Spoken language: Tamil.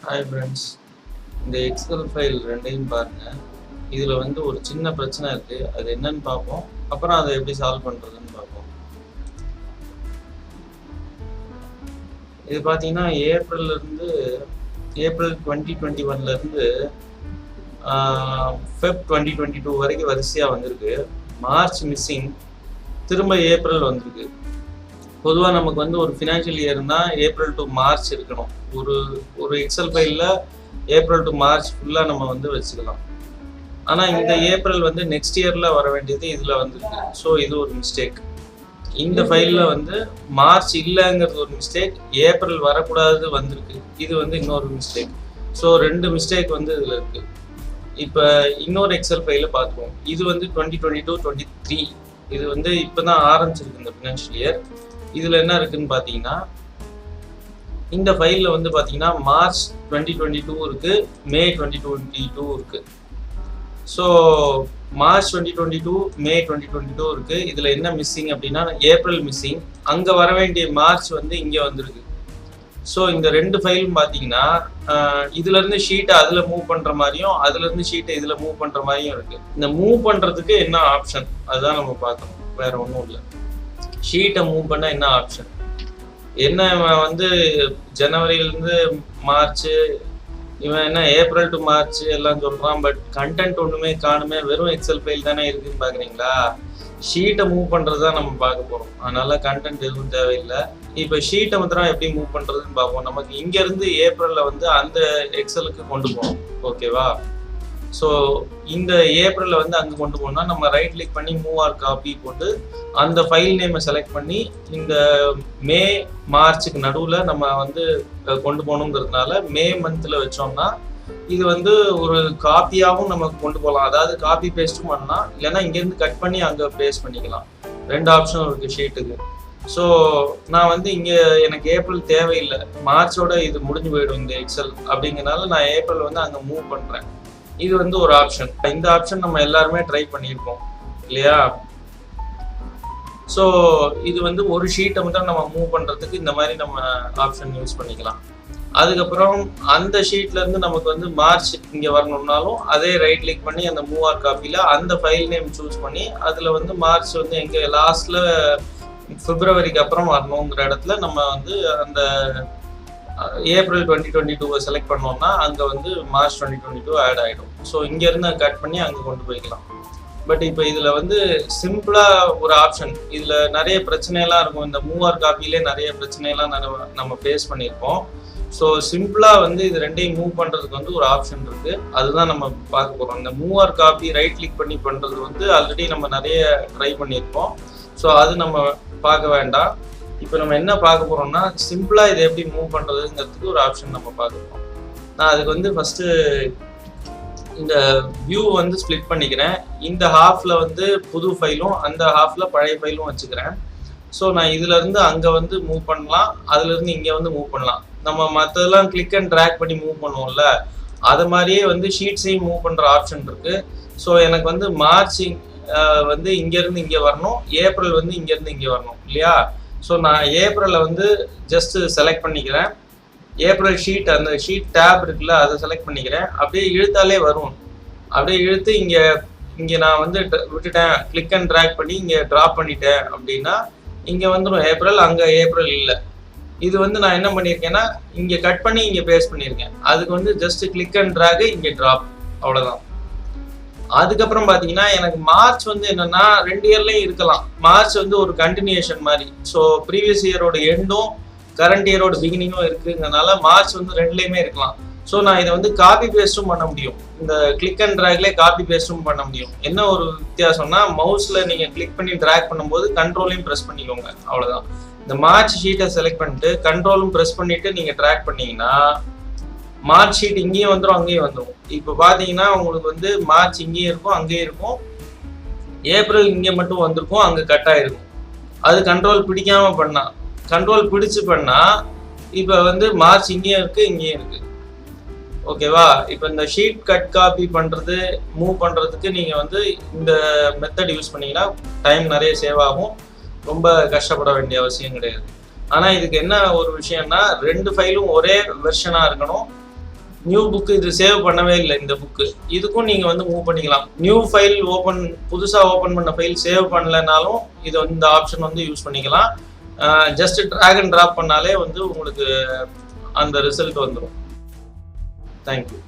ஹாய் ஃப்ரெண்ட்ஸ், இந்த எக்ஸல் ஃபைல் ரெண்டையும் பாருங்கள். இதில் வந்து ஒரு சின்ன பிரச்சனை இருக்குது. அது என்னன்னு பார்ப்போம். அப்புறம் அதை எப்படி சால்வ் பண்ணுறதுன்னு பார்ப்போம். இது பார்த்தீங்கன்னா ஏப்ரல் 2021 ஃபெப் 2022 வரைக்கும் வரிசையாக வந்திருக்கு. மார்ச் மிஸ்ஸிங், திரும்ப ஏப்ரல் வந்திருக்கு. பொதுவாக நமக்கு வந்து ஒரு ஃபினான்ஷியல் இயர்னா ஏப்ரல் டு மார்ச் இருக்கணும். ஒரு எக்ஸல் ஃபைலில் ஏப்ரல் டு மார்ச் ஃபுல்லாக நம்ம வந்து வச்சுக்கலாம். ஆனால் இந்த ஏப்ரல் வந்து நெக்ஸ்ட் இயரில் வர வேண்டியது இதில் வந்துருக்கு. ஸோ இது ஒரு மிஸ்டேக். இந்த ஃபைலில் வந்து மார்ச் இல்லைங்கிறது ஒரு மிஸ்டேக், ஏப்ரல் வரக்கூடாது வந்திருக்கு. இது வந்து இன்னொரு மிஸ்டேக். ஸோ 2 மிஸ்டேக் வந்து இதில் இருக்குது. இப்போ இன்னொரு எக்ஸல் ஃபைலில் பார்த்துக்குவோம். இது வந்து 2022-23. இது வந்து இப்போ தான் ஆரம்பிச்சிருக்கு இந்த ஃபினான்ஷியல் இயர். இதில் என்ன இருக்குன்னு பார்த்தீங்கன்னா, இந்த ஃபைலில் வந்து பார்த்தீங்கன்னா மார்ச் 2022 இருக்குது, மே 2022 இருக்குது. ஸோ மார்ச் 2022, மே 2022 இருக்குது. இதில் என்ன மிஸ்ஸிங் அப்படின்னா ஏப்ரல் மிஸ்ஸிங். அங்கே வர வேண்டிய மார்ச் வந்து இங்கே வந்திருக்கு. ஸோ இந்த 2 ஃபைலும் பார்த்தீங்கன்னா இதுலேருந்து ஷீட்டை அதில் மூவ் பண்ணுற மாதிரியும் அதுலேருந்து ஷீட்டை இதில் மூவ் பண்ணுற மாதிரியும் இருக்குது. இந்த மூவ் பண்ணுறதுக்கு என்ன ஆப்ஷன், அதுதான் நம்ம பார்க்கணும், வேறு ஒன்றும் இல்லை. ஷீட்டை மூவ் பண்ண என்ன ஆப்ஷன், என்ன வந்து ஜனவரியிலேருந்து மார்ச், இவன் என்ன ஏப்ரல் டு மார்ச் எல்லாம் சொல்கிறான். பட் கண்டென்ட் ஒன்றுமே காணுமே, வெறும் எக்ஸல் ஃபைல் தானே இருக்குன்னு பார்க்குறீங்களா? ஷீட்டை மூவ் பண்ணுறது தான் நம்ம பார்க்க போகிறோம். அதனால கண்டென்ட் எதுவும் தேவையில்லை. இப்போ ஷீட்டை மாத்திரம் எப்படி மூவ் பண்ணுறதுன்னு பார்ப்போம். நமக்கு இங்கேருந்து ஏப்ரலில் வந்து அந்த எக்ஸலுக்கு கொண்டு போகணும், ஓகேவா? ஸோ இந்த ஏப்ரலில் வந்து அங்கே கொண்டு போனால் நம்ம ரைட் கிளிக் பண்ணி மூவ் ஆர் காப்பி போட்டு அந்த ஃபைல் நேமை செலக்ட் பண்ணி இந்த மே மார்ச்சுக்கு நடுவில் நம்ம வந்து கொண்டு போகணுங்கிறதுனால மே மந்தில் வச்சோம்னா இது வந்து ஒரு காப்பியாகவும் நமக்கு கொண்டு போகலாம். அதாவது காப்பி பேஸ்ட்டும் பண்ணலாம், இல்லைன்னா இங்கேருந்து கட் பண்ணி அங்கே பேஸ்ட் பண்ணிக்கலாம். 2 ஆப்ஷனும் இருக்குது ஷீட்டுக்கு. ஸோ நான் வந்து இங்கே எனக்கு ஏப்ரல் தேவையில்லை, மார்ச்சோட இது முடிஞ்சு போயிடும் இந்த எக்ஸல் அப்படிங்கிறனால நான் ஏப்ரல் வந்து அங்கே மூவ் பண்ணுறேன். இது வந்து ஒரு ஆப்ஷன். இந்த ஆப்ஷன் நம்ம எல்லாருமே ட்ரை பண்ணியிருக்கோம் இல்லையா? ஸோ இது வந்து ஒரு ஷீட்டை மட்டும் நம்ம மூவ் பண்ணுறதுக்கு இந்த மாதிரி நம்ம ஆப்ஷன் யூஸ் பண்ணிக்கலாம். அதுக்கப்புறம் அந்த ஷீட்லேருந்து நமக்கு வந்து மார்ச் இங்கே வரணும்னாலும் அதே ரைட் கிளிக் பண்ணி அந்த மூவ் ஆர் காப்பியில் அந்த ஃபைல் நேம் சூஸ் பண்ணி அதில் வந்து மார்ச் வந்து எங்கே லாஸ்ட்டில் பிப்ரவரிக்கு அப்புறம் வரணுங்கிற இடத்துல நம்ம வந்து அந்த ஏப்ரல் 2022 செலக்ட் பண்ணோம்னா அங்கே வந்து மார்ச் 2022 ஆட் ஆகிடும். ஸோ இங்கேருந்து கட் பண்ணி அங்கே கொண்டு போய்க்கலாம். பட் இப்போ இதில் வந்து சிம்பிளாக ஒரு ஆப்ஷன், இதில் நிறைய பிரச்சனையெல்லாம் இருக்கும். இந்த மூவர் காப்பிலே நிறைய பிரச்சனையெல்லாம் நம்ம ஃபேஸ் பண்ணியிருக்கோம். ஸோ சிம்பிளாக வந்து இது ரெண்டையும் மூவ் பண்ணுறதுக்கு வந்து ஒரு ஆப்ஷன் இருக்குது. அதுதான் நம்ம பார்க்க போகிறோம். இந்த மூவர் காப்பி ரைட் கிளிக் பண்ணி பண்ணுறது வந்து ஆல்ரெடி நம்ம நிறைய ட்ரை பண்ணியிருக்கோம். ஸோ அது நம்ம பார்க்க வேண்டாம். இப்போ நம்ம என்ன பார்க்க போகிறோம்னா சிம்பிளாக இதை எப்படி மூவ் பண்ணுறதுங்கிறதுக்கு ஒரு ஆப்ஷன் நம்ம பார்க்குறோம். நான் அதுக்கு வந்து ஃபஸ்ட்டு இந்த வியூ வந்து ஸ்ப்ளிட் பண்ணிக்கிறேன். இந்த ஹாஃபில் வந்து புது ஃபைலும் அந்த ஹாஃபில் பழைய ஃபைலும் வச்சுக்கிறேன். ஸோ நான் இதுலேருந்து அங்கே வந்து மூவ் பண்ணலாம், அதுலேருந்து இங்கே வந்து மூவ் பண்ணலாம். நம்ம மற்றதெல்லாம் கிளிக் அண்ட் ட்ராக் பண்ணி மூவ் பண்ணுவோம்ல, அது மாதிரியே வந்து ஷீட்ஸையும் மூவ் பண்ணுற ஆப்ஷன் இருக்குது. ஸோ எனக்கு வந்து மார்ச் வந்து இங்கேருந்து இங்கே வரணும், ஏப்ரல் வந்து இங்கேருந்து இங்கே வரணும் இல்லையா? ஸோ நான் ஏப்ரலில் வந்து ஜஸ்ட்டு செலக்ட் பண்ணிக்கிறேன். ஏப்ரல் ஷீட், அந்த ஷீட் டேப் இருக்குல்ல, அதை செலக்ட் பண்ணிக்கிறேன். அப்படியே இழுத்தாலே வரும். அப்படியே இழுத்து இங்கே நான் வந்து விட்டுட்டேன், கிளிக் அண்ட் ட்ராக் பண்ணி இங்கே ட்ராப் பண்ணிட்டேன் அப்படின்னா இங்கே வந்துடும் ஏப்ரல். அங்கே ஏப்ரல் இல்லை. இது வந்து நான் என்ன பண்ணியிருக்கேன்னா இங்கே கட் பண்ணி இங்கே பேஸ்ட் பண்ணியிருக்கேன். அதுக்கு வந்து ஜஸ்ட் கிளிக் அண்ட் ட்ராக், இங்கே ட்ராப், அவ்வளோதான். அதுக்கப்புறம் பார்த்தீங்கன்னா எனக்கு மார்ச் வந்து என்னன்னா 2 இயர்லையும் இருக்கலாம். மார்ச் வந்து ஒரு கண்டினியூஷன் மாதிரி. ஸோ ப்ரீவியஸ் இயரோட எண்டும் கரண்ட் இயரோட பிகினிங்கும் இருக்குங்கிறதுனால மார்ச் வந்து 2லேயுமே இருக்கலாம். ஸோ நான் இதை வந்து காப்பி பேஸ்ட்டும் பண்ண முடியும். இந்த கிளிக் அண்ட் ட்ராக்லேயே காப்பி பேஸ்ட்டும் பண்ண முடியும். என்ன ஒரு வித்தியாசம்னா மவுஸில் நீங்கள் கிளிக் பண்ணி ட்ராக் பண்ணும்போது கண்ட்ரோலையும் ப்ரெஸ் பண்ணிக்கோங்க, அவ்வளோதான். இந்த மார்ச் ஷீட்டை செலக்ட் பண்ணிட்டு கண்ட்ரோலும் ப்ரெஸ் பண்ணிட்டு நீங்கள் ட்ராக் பண்ணீங்கன்னா மார்ச் ஷீட் இங்கேயும் வந்துடும், அங்கேயும் வந்துடும். இப்போ பார்த்தீங்கன்னா உங்களுக்கு வந்து மார்ச் இங்கேயும் இருக்கும், அங்கேயும் இருக்கும். ஏப்ரல் இங்கே மட்டும் வந்திருக்கும், அங்கே கட் ஆகிருக்கும். அது கண்ட்ரோல் பிடிக்காமல் பண்ணா, கண்ட்ரோல் பிடிச்சு பண்ணால் இப்போ வந்து மார்ச் இங்கேயும் இருக்குது, இங்கேயும் இருக்குது, ஓகேவா? இப்போ இந்த ஷீட் கட் காப்பி பண்ணுறது மூவ் பண்ணுறதுக்கு நீங்கள் வந்து இந்த மெத்தட் யூஸ் பண்ணிங்கன்னா டைம் நிறைய சேவ் ஆகும். ரொம்ப கஷ்டப்பட வேண்டிய அவசியம் கிடையாது. ஆனால் இதுக்கு என்ன ஒரு விஷயம்னா 2 ஃபைலும் ஒரே வெர்ஷனாக இருக்கணும். நியூ புக் இது சேவ் பண்ணவே இல்லை இந்த புக்கு, இதுக்கும் நீங்கள் வந்து மூவ் பண்ணிக்கலாம். நியூ ஃபைல் ஓப்பன், புதுசாக ஓப்பன் பண்ண ஃபைல் சேவ் பண்ணலைனாலும் இது வந்து இந்த ஆப்ஷன் வந்து யூஸ் பண்ணிக்கலாம். ஜஸ்ட் ட்ராக் அண்ட் ட்ராப் பண்ணாலே வந்து உங்களுக்கு அந்த ரிசல்ட் வந்துடும். தேங்க்யூ.